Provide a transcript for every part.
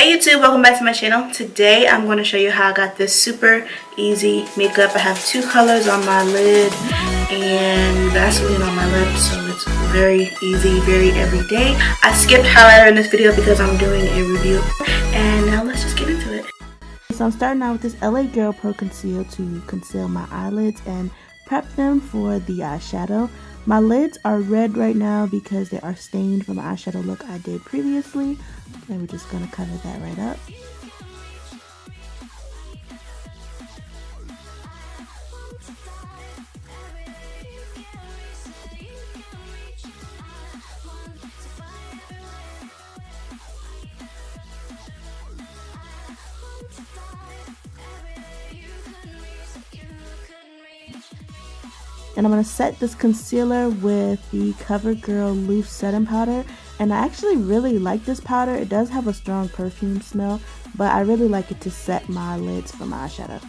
Hey YouTube, welcome back to my channel. Today I'm going to show you how I got this super easy makeup. I have two colors on my lid and Vaseline on my lips, so it's very easy, very everyday. I skipped highlighter in this video because I'm doing a review, and now let's just get into it. So I'm starting out with this LA Girl Pro Conceal to conceal my eyelids and prep them for the eyeshadow. My lids are red right now because they are stained from the eyeshadow look I did previously. And we're just going to cover that right up. And I'm going to set this concealer with the CoverGirl Loose Setting Powder. And I actually really like this powder. It does have a strong perfume smell, but I really like it to set my lids for my eyeshadow.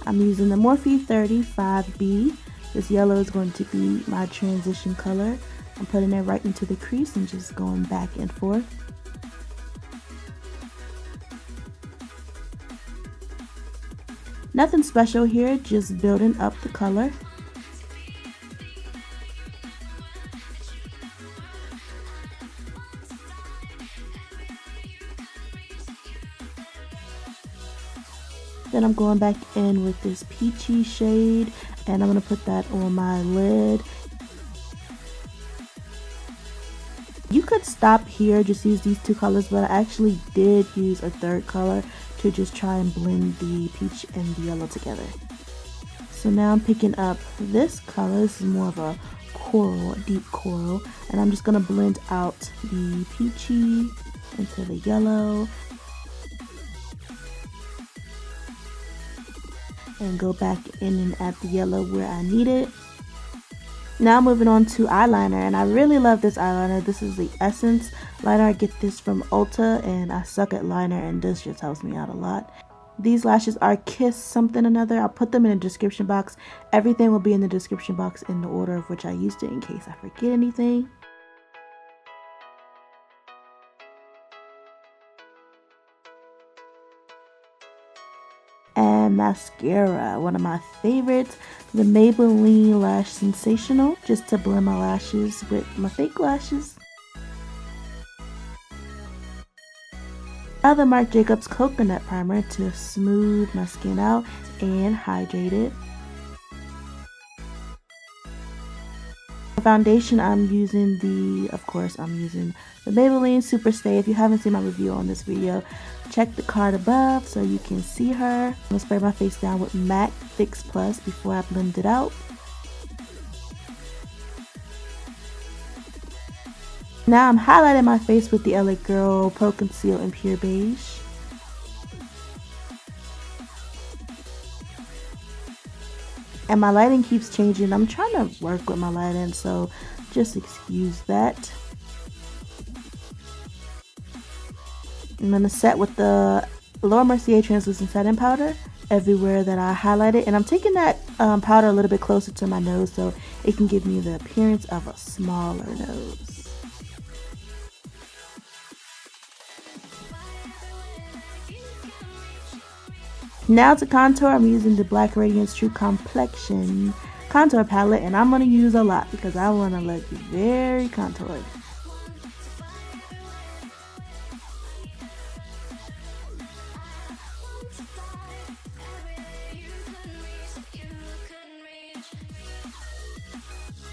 I'm using the Morphe 35B. This yellow is going to be my transition color. I'm putting it right into the crease and just going back and forth. Nothing special here, just building up the color. Then I'm going back in with this peachy shade and I'm going to put that on my lid. You could stop here, just use these two colors, but I actually did use a third color to just try and blend the peach and the yellow together. So now I'm picking up this color. This is more of a coral, a deep coral, and I'm just going to blend out the peachy into the yellow and go back in and add the yellow where I need it. Now moving on to eyeliner, and I really love this eyeliner. This is the Essence liner. I get this from Ulta, and I suck at liner, and this just helps me out a lot. These lashes are Kiss something another. I'll put them in the description box. Everything will be in the description box in the order of which I used it in case I forget anything. And mascara, one of my favorites, the Maybelline Lash Sensational, just to blend my lashes with my fake lashes. Now the Marc Jacobs Coconut Primer to smooth my skin out and hydrate it. For foundation, I'm using the Maybelline Super Stay. If you haven't seen my review on this video, check the card above so you can see her. I'm going to spray my face down with MAC Fix Plus before I blend it out. Now I'm highlighting my face with the LA Girl Pro Conceal in Pure Beige. And my lighting keeps changing. I'm trying to work with my lighting, so just excuse that. I'm going to set with the Laura Mercier Translucent Setting Powder everywhere that I highlighted. And I'm taking that powder a little bit closer to my nose so it can give me the appearance of a smaller nose. Now to contour, I'm using the Black Radiance True Complexion contour palette, and I'm going to use a lot because I want to look very contoured.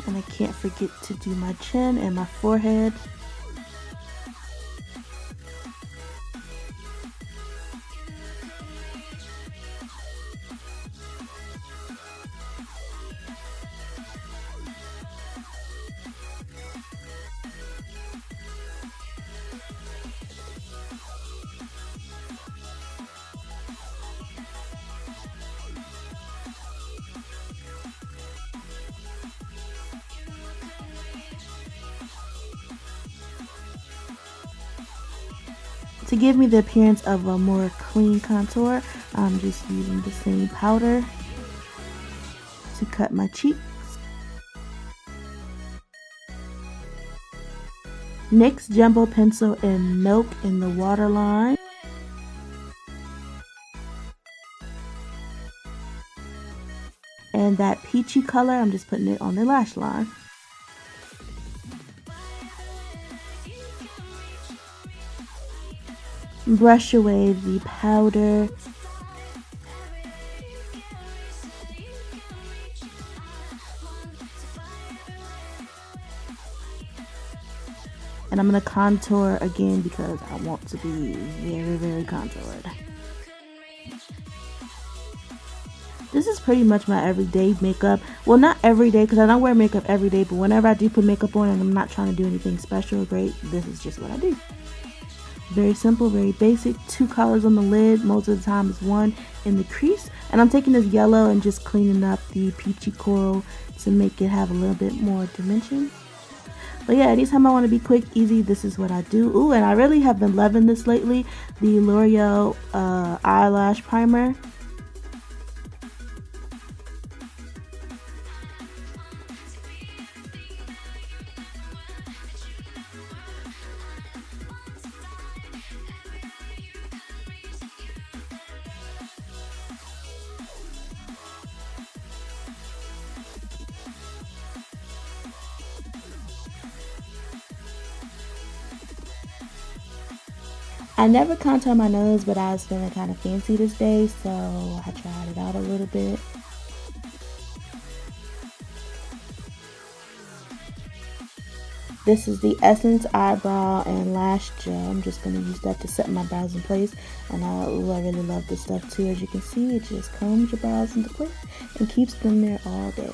And I can't forget to do my chin and my forehead. To give me the appearance of a more clean contour, I'm just using the same powder to cut my cheeks. NYX Jumbo Pencil in Milk in the waterline. And that peachy color, I'm just putting it on the lash line. Brush away the powder. And I'm going to contour again because I want to be very, very contoured. This is pretty much my everyday makeup. Well, not every day because I don't wear makeup every day, but whenever I do put makeup on and I'm not trying to do anything special or great, this is just what I do. Very simple, very basic. 2 colors on the lid. Most of the time is 1 in the crease. And I'm taking this yellow and just cleaning up the peachy coral to make it have a little bit more dimension. But yeah, anytime I want to be quick, easy, this is what I do. Ooh, and I really have been loving this lately. The L'Oreal eyelash primer. I never contour my nose, but I was feeling kind of fancy this day, so I tried it out a little bit. This is the Essence Eyebrow and Lash Gel. I'm just going to use that to set my brows in place. And I really love this stuff too. As you can see, it just combs your brows into place and keeps them there all day.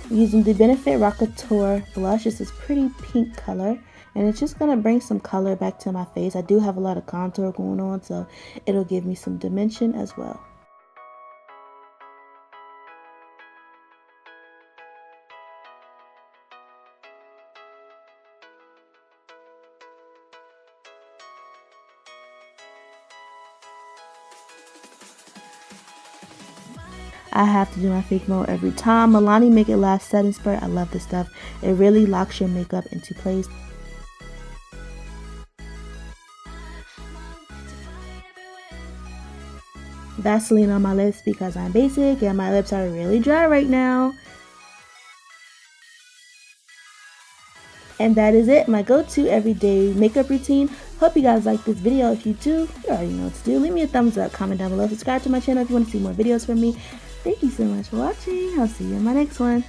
Using the Benefit Rockateur blush. It's this pretty pink color, and it's just going to bring some color back to my face. I do have a lot of contour going on, so it'll give me some dimension as well. I have to do my fake mode every time. Milani Make It Last Setting Spray. I love this stuff. It really locks your makeup into place. Vaseline on my lips because I'm basic and my lips are really dry right now. And that is it, my go-to everyday makeup routine. Hope you guys like this video. If you do, you already know what to do. Leave me a thumbs up, comment down below, subscribe to my channel if you want to see more videos from me. Thank you so much for watching. I'll see you in my next one.